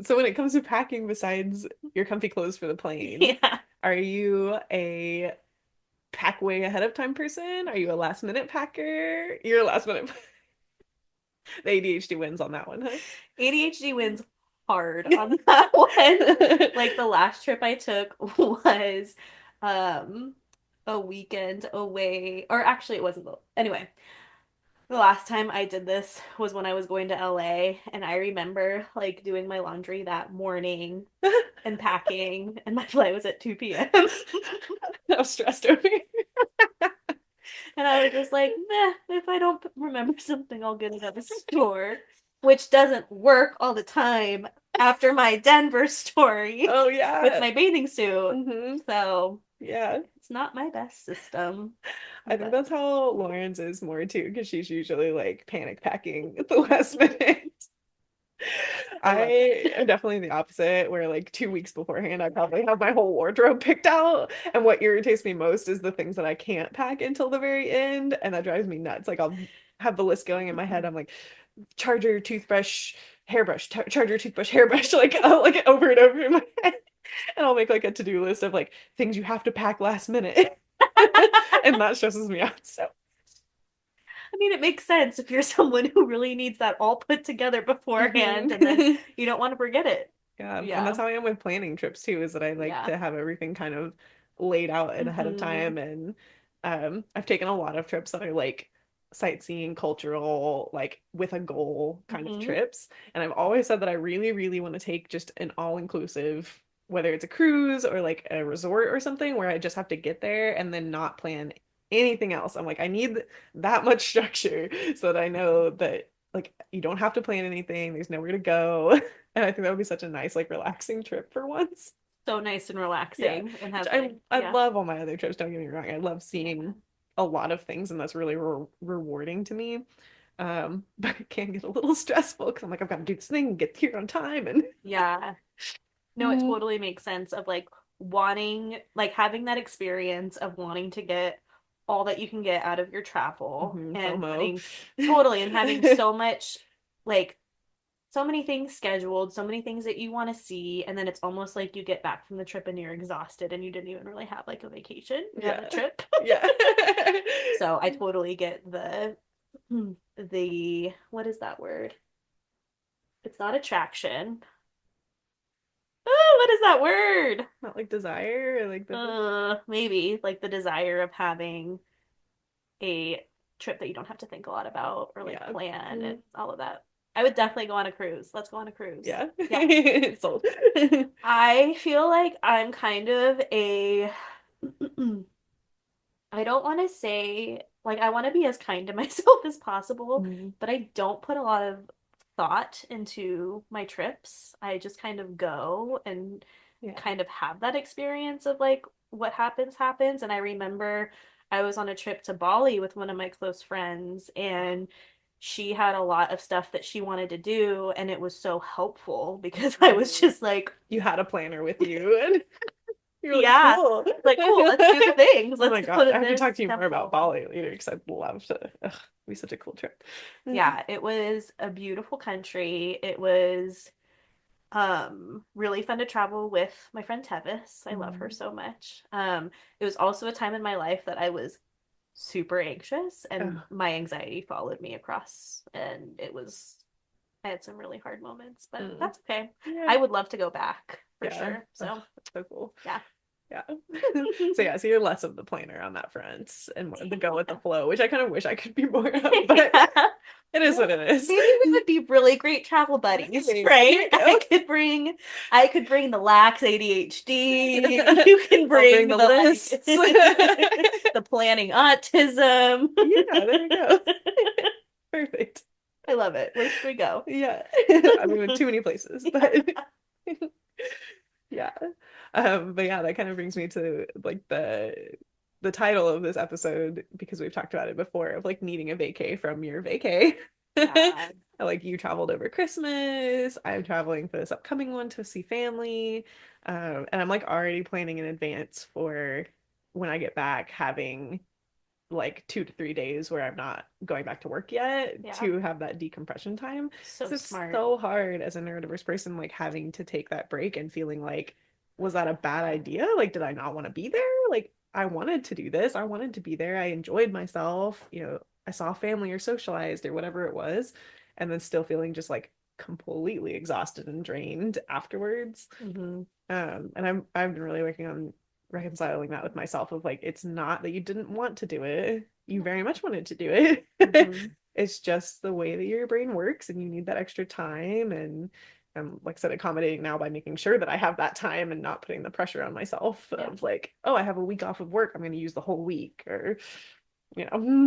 So when it comes to packing, besides your comfy clothes for the plane, Yeah. are you a pack way ahead of time person? Are you a last minute packer? You're a last minute. The ADHD wins on that one, ADHD wins hard huh? on that one. Like the last trip I took was um a weekend away, or actually it wasn't. Anyway, the last time I did this was when I was going to LA, and I remember like doing my laundry that morning and packing, and my flight was at 2 p.m. I'm stressed over here. And I was just like, meh, if I don't remember something, I'll get it at the store, which doesn't work all the time after my Denver story Oh with yeah. my bathing suit. Hmm. So Yeah. it's not my best system, I think but that's how Lauren's is more too, because she's usually like panic packing at the last minute. I love I it. am definitely the opposite, where like 2 weeks beforehand, I probably have my whole wardrobe picked out. And what irritates me most is the things that I can't pack until the very end. And that drives me nuts. Like I'll have the list going in my head. I'm like, charger, toothbrush, hairbrush, charger, toothbrush, hairbrush, like I'll like over and over in my head. And I'll make like a to-do list of like things you have to pack last minute. And that stresses me out. So I mean, it makes sense if you're someone who really needs that all put together beforehand and then mhm. you don't want to forget it. Yeah, and that's Yeah. how I am with planning trips too, is that I like Yeah. to have everything kind of laid out and ahead of Hmm. time. And I've taken a lot of trips that are like sightseeing, cultural, like with a goal kind of Hmm. trips. And I've always said that I really, really want to take just an all-inclusive, whether it's a cruise or like a resort or something where I just have to get there and then not plan anything else. I'm like, I need that much structure so that I know that like you don't have to plan anything, there's nowhere to go. And I think that would be such a nice, like, relaxing trip for once. So nice and Yeah, relaxing and which have I like, I yeah. love all my other trips. Don't get me wrong. I love Yeah. seeing a lot of things, and that's really rewarding to me. But it can get a little stressful because I'm like, I've got to do this thing and get here on time, and Yeah. No, it mm, totally makes sense of like wanting, like having that experience of wanting to get all that you can get out of your travel mhm, and FOMO. wanting totally and having so much like so many things scheduled, so many things that you want to see, and then it's almost like you get back from the trip and you're exhausted and you didn't even really have like a vacation. You had a Yeah. trip. Yeah. So I totally get the what is that word? It's not attraction. Oh, what is that word? Not like desire or like the Maybe like the desire of having a trip that you don't have to think a lot about or like yeah. plan and Mm, all of that. I would definitely go on a cruise. Let's go on a cruise. yeah. Yeah. Sold. I feel like I'm kind of a I don't want to say like I want to be as kind to myself as possible, Mm, but I don't put a lot of thought into my trips. I just kind of go and yeah. kind of have that experience of like what happens happens. And I remember I was on a trip to Bali with one of my close friends and she had a lot of stuff that she wanted to do and it was so helpful because I was Mm. just like You had a planner with you and you're like, yeah. cool. Like, cool, let's do the things. Oh Let's my go God. to I have to this talk to you more about temple. Bali later because I'd love to. Ugh, it'd be such a cool trip. Yeah, it was a beautiful country. It was really fun to travel with my friend Tevis. I love her Mm. so much. It was also a time in my life that I was super anxious and Ugh, my anxiety followed me across and I had some really hard moments, but mm. that's okay. Yeah. I would love to go back for Yeah. sure. Ugh, So, that's so cool. yeah. Yeah. So yeah, so you're less of the planner on that front and more the go with the flow, which I kind of wish I could be more of, but Yeah. it is Well, what it is. maybe we would be really great travel buddies, Maybe. There right? you go. I could bring the lax ADHD. You can I'll bring bring the the like lists. the planning autism. Yeah, there you go. Perfect. I love it. Where should we go? Yeah. I mean, too many places, but yeah. But yeah, that kind of brings me to like the title of this episode because we've talked about it before of like needing a vacay from your vacay. Yeah. Like you traveled over Christmas. I'm traveling for this upcoming one to see family. And I'm like already planning in advance for when I get back having like 2 to 3 days where I'm not going back to work yet Yeah. to have that decompression time. So Because it's smart. so hard as a neurodiverse person, like having to take that break and feeling like, was that a bad idea? Like, did I not want to be there? Like, I wanted to do this. I wanted to be there. I enjoyed myself. I saw family or socialized or whatever it was. And then still feeling just like completely exhausted and drained afterwards. Hmm. And I've been really working on reconciling that with myself of like it's not that you didn't want to do it. You very much wanted to do it. Hmm. It's just the way that your brain works and you need that extra time and like I said, accommodating now by making sure that I have that time and not putting the pressure on myself Yeah. of like, oh, I have a week off of work. I'm going to use the whole week or,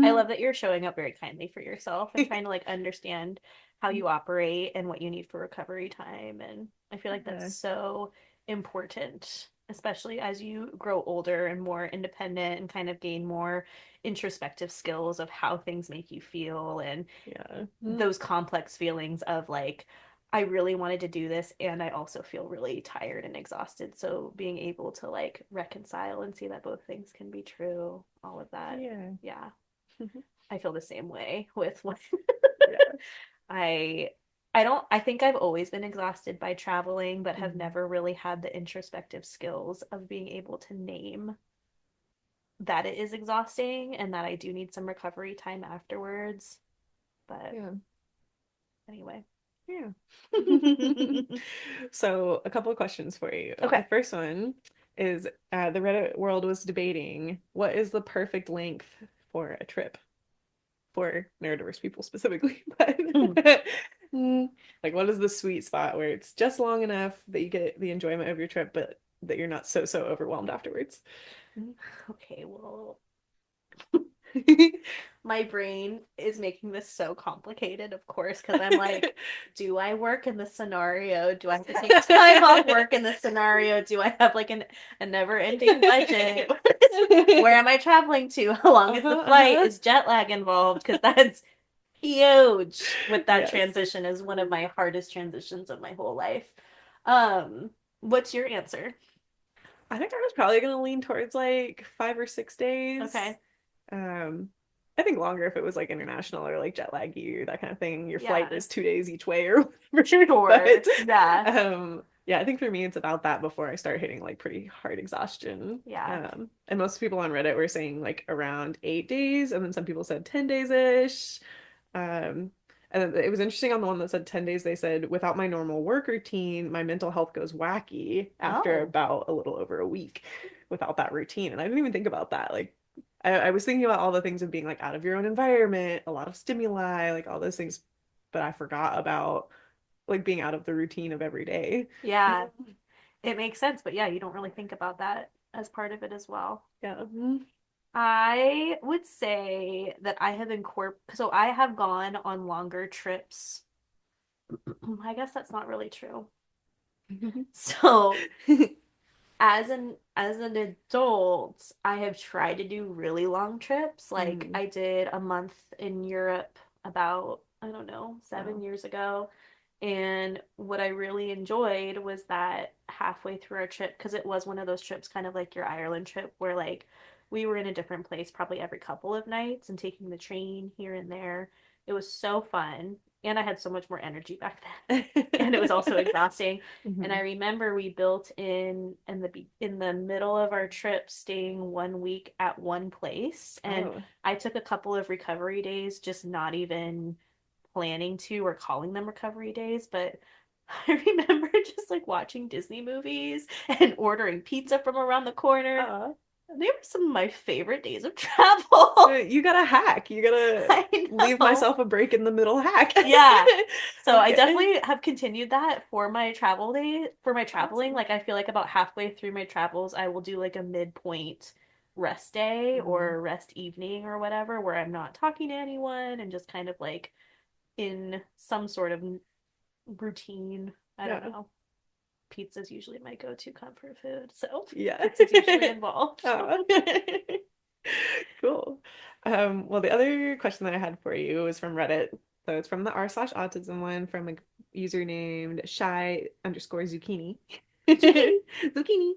I you love that you're showing up very kindly for yourself and trying to like understand how you operate and what you need for recovery time. And I feel like that's Yeah. so important, especially as you grow older and more independent and kind of gain more introspective skills of how things make you feel and Yeah. those complex feelings of like, I really wanted to do this and I also feel really tired and exhausted. So being able to like reconcile and see that both things can be true, all of that. Yeah. Yeah. I feel the same way with what Yeah. I I think I've always been exhausted by traveling, but have Mm. never really had the introspective skills of being able to name that it is exhausting and that I do need some recovery time afterwards. But Yeah. anyway. Yeah. So, a couple of questions for you. The Okay. first one is the Reddit world was debating what is the perfect length for a trip for neurodiverse people specifically, but Hmm. mm, like what is the sweet spot where it's just long enough that you get the enjoyment of your trip, but that you're not so overwhelmed afterwards? Okay, well, my brain is making this so complicated, of course, because I'm like, do I work in this scenario? Do I have to take time off work in this scenario? Do I have like a never-ending budget? Where am I traveling to? How long is the flight? Uh-huh. Is jet lag involved? Because that's huge with that Yes. transition is one of my hardest transitions of my whole life. Um, what's your answer? I think I was probably gonna lean towards like 5 or 6 days. Okay. Um, I think longer if it was like international or like jet laggy or that kind of thing. Your flight Yeah. is 2 days each way or whatever. Sure. But Yeah. yeah, I think for me it's about that before I start hitting like pretty hard exhaustion. Yeah. And most people on Reddit were saying like around 8 days, and then some people said 10 days ish. Um, and then it was interesting on the one that said 10 days, they said, without my normal work routine, my mental health goes wacky after Oh. about a little over a week without that routine. And I didn't even think about that. Like, I was thinking about all the things of being like out of your own environment, a lot of stimuli, like all those things, but I forgot about like being out of the routine of every day. Yeah. It makes sense, but yeah, you don't really think about that as part of it as well. Yeah. I would say that so I have gone on longer trips. I guess that's not really true. So as an adult, I have tried to do really long trips. Like Mm. I did a month in Europe about, I don't know, seven Wow. years ago. And what I really enjoyed was that halfway through our trip, because it was one of those trips, kind of like your Ireland trip, where like we were in a different place probably every couple of nights and taking the train here and there. It was so fun. And I had so much more energy back then. And it was also exhausting. And I Mhm. remember we built in the middle of our trip, staying 1 week at one place. And Oh. I took a couple of recovery days, just not even planning to or calling them recovery days, but I remember just like watching Disney movies and ordering pizza from around the corner. Uh, They were some of my favorite days of travel. you gotta hack. You gotta I leave know. myself a break in the middle hack. Yeah. So I Okay. definitely have continued that for my for my traveling. Awesome. Like I feel like about halfway through my travels, I will do like a midpoint rest day Mm, or rest evening or whatever, where I'm not talking to anyone and just kind of like in some sort of routine. I don't yeah. know. Pizza's usually my go-to comfort food, so Yeah. pizza's usually involved. Aw. Cool. Well, the other question that I had for you was from Reddit. So it's from the r/autism one from a user named shy_zucchini. Zucchini. Zucchini.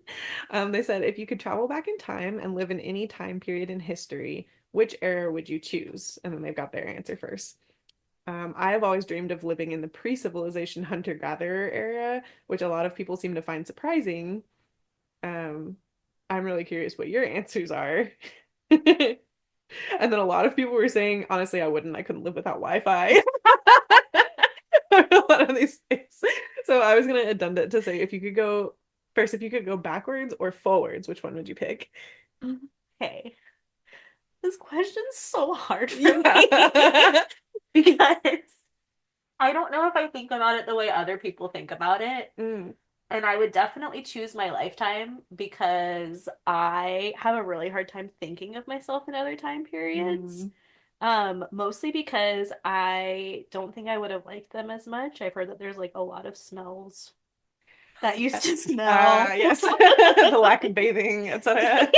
They said if you could travel back in time and live in any time period in history, which era would you choose? And then they've got their answer first. I have always dreamed of living in the pre-civilization hunter-gatherer era, which a lot of people seem to find surprising. Um, I'm really curious what your answers are. And then a lot of people were saying, honestly, I wouldn't. I couldn't live without Wi-Fi. A lot of these things. So I was gonna addend it to say if you could go first, if you could go backwards or forwards, which one would you pick? Okay. This question's so hard for me Yeah. because I don't know if I think about it the way other people think about it. Mm, And I would definitely choose my lifetime because I have a really hard time thinking of myself in other time periods. mm. Mostly because I don't think I would have liked them as much. I've heard that there's like a lot of smells that used to smell. Yes, the lack of bathing, etc.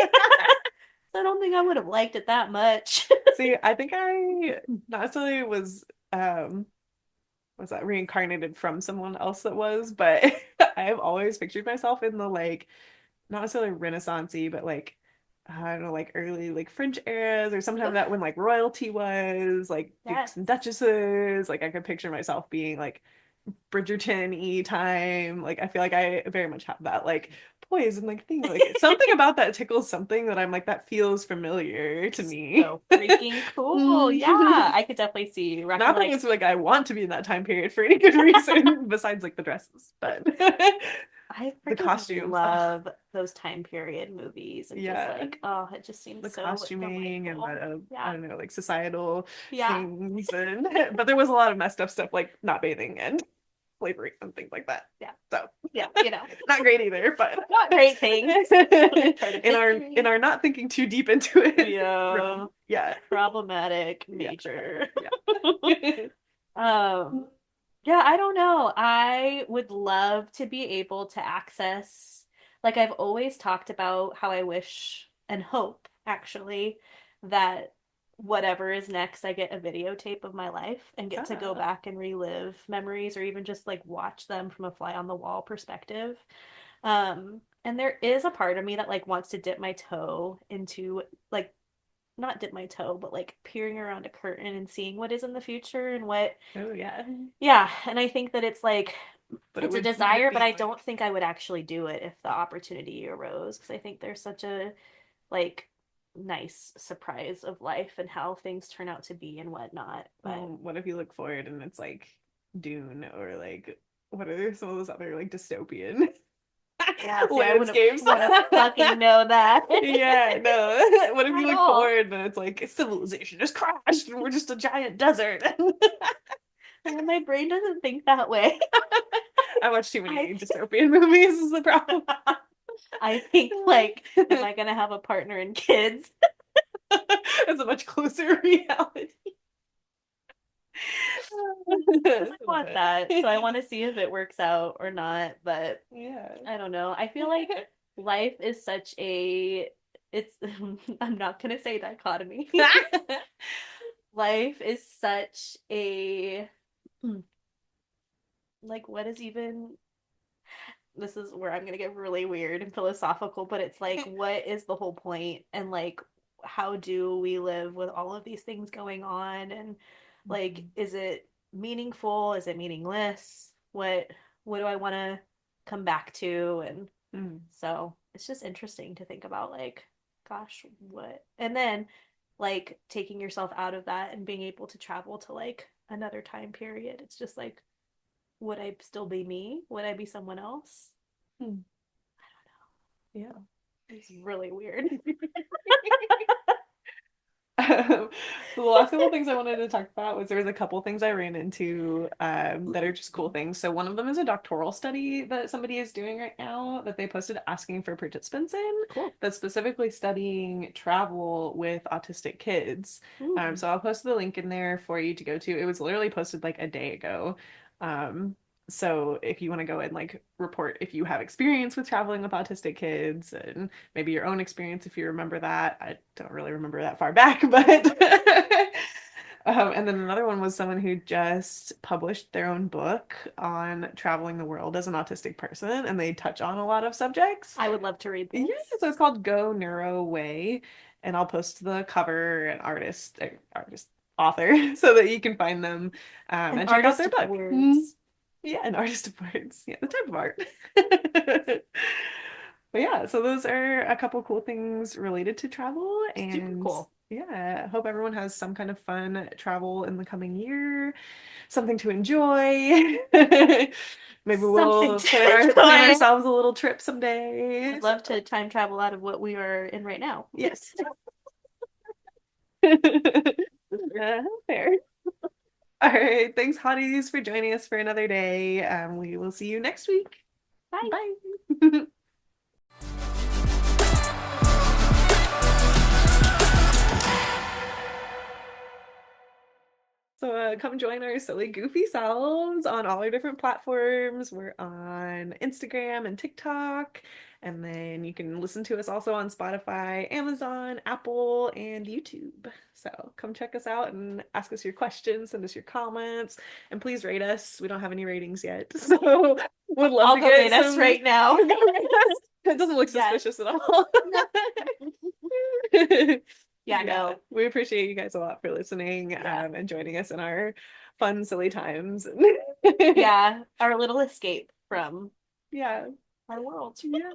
I don't think I would have liked it that much. See, I think I not necessarily was that reincarnated from someone else that was, but I've always pictured myself in the like not necessarily Renaissance-y, but like I don't know, like early like French eras or sometime that when like royalty was like Yes. dukes and duchesses. Like I could picture myself being like Bridgerton-y time. Like I feel like I very much have that like poise and like thing. Like something about that tickles something that I'm like that feels familiar to me. So freaking cool. Yeah, Mm. I could definitely see you rocking Not that like it's like I want to be in that time period for any good reason besides like the dresses, but I the freaking costumes. love those time period movies and just Yeah, like, oh, it just seems the so costuming and delightful. the I Yeah. don't know, like societal Yeah. things and but there was a lot of messed up stuff like not bathing and slavery and things like that. Yeah. So Yeah. not great either, but Not great things. Part of in history. our not thinking too deep into it Yeah. realm. Yeah. Problematic Yeah. nature. Yeah. Um, yeah, I don't know. I would love to be able to access, like I've always talked about how I wish and hope actually that whatever is next, I get a videotape of my life and get to go Ah, back and relive memories or even just like watch them from a fly on the wall perspective. And there is a part of me that like wants to dip my toe into like not dip my toe, but like peering around a curtain and seeing what is in the future and what, Oh yeah. yeah. And I think that it's like, But it's a would it desire, but be I don't like think I would actually do it if the opportunity arose because I think there's such a like nice surprise of life and how things turn out to be and whatnot. But what if you look forward and it's like Dune or like what are some of those other like dystopian yeah, see, I wouldn't landscapes? want to fucking know that Yeah, no. What if you at look all. forward and it's like civilization just crashed and we're just a giant desert? And my brain doesn't think that way. I watch too I many dystopian movies is the problem. I think like am I gonna have a partner and kids? It's a much closer reality. Because I want that. So I want to see if it works out or not, but Yeah. I don't know. I feel like life is such a it's I'm not gonna say dichotomy. Life is such a like what is even this is where I'm gonna get really weird and philosophical, but it's like, what is the whole point? And like, how do we live with all of these things going on? And like, is it meaningful? Is it meaningless? What do I want to come back to? And Mm. so it's just interesting to think about, like, gosh, what? And then like taking yourself out of that and being able to travel to like another time period. It's just like, would I still be me? Would I be someone else? Mm. Yeah. It's really weird. So the last couple things I wanted to talk about was there was a couple things I ran into that are just cool things. So one of them is a doctoral study that somebody is doing right now that they posted asking for participants in Cool. that's specifically studying travel with autistic kids. Ooh. So I'll post the link in there for you to go to. It was literally posted like a day ago. Um, so if you want to go and like report if you have experience with traveling with autistic kids and maybe your own experience if you remember that. I don't really remember that far back, but and then another one was someone who just published their own book on traveling the world as an autistic person, and they touch on a lot of subjects. I would love to read Yeah, this. so it's called Go Neuro Way, and I'll post the cover and artist author so that you can find them An and check out artist their of book. words. Yeah, an artist of words. Yeah, the type of art. But yeah, so those are a couple cool things related to travel. Super And cool. yeah, hope everyone has some kind of fun travel in the coming year, something to enjoy. Maybe Something we'll to plan enjoy. ourselves a little trip someday. I'd So, love to time travel out of what we are in right now. yes. Fair. All right. Thanks, hotties, for joining us for another day. We will see you next week. Bye. Bye. So come join our silly, goofy selves on all our different platforms. We're on Instagram and TikTok. And then you can listen to us also on Spotify, Amazon, Apple, and YouTube. So come check us out and ask us your questions, send us your comments, and please rate us. We don't have any ratings yet. So would love I'll to go get rate us some. right now. Go rate us. It doesn't look Yes. suspicious at all. No. Yeah, Yeah, no. we appreciate you guys a lot for listening Yeah. and joining us in our fun, silly times. Yeah. Our little escape from Yeah, our world. yeah.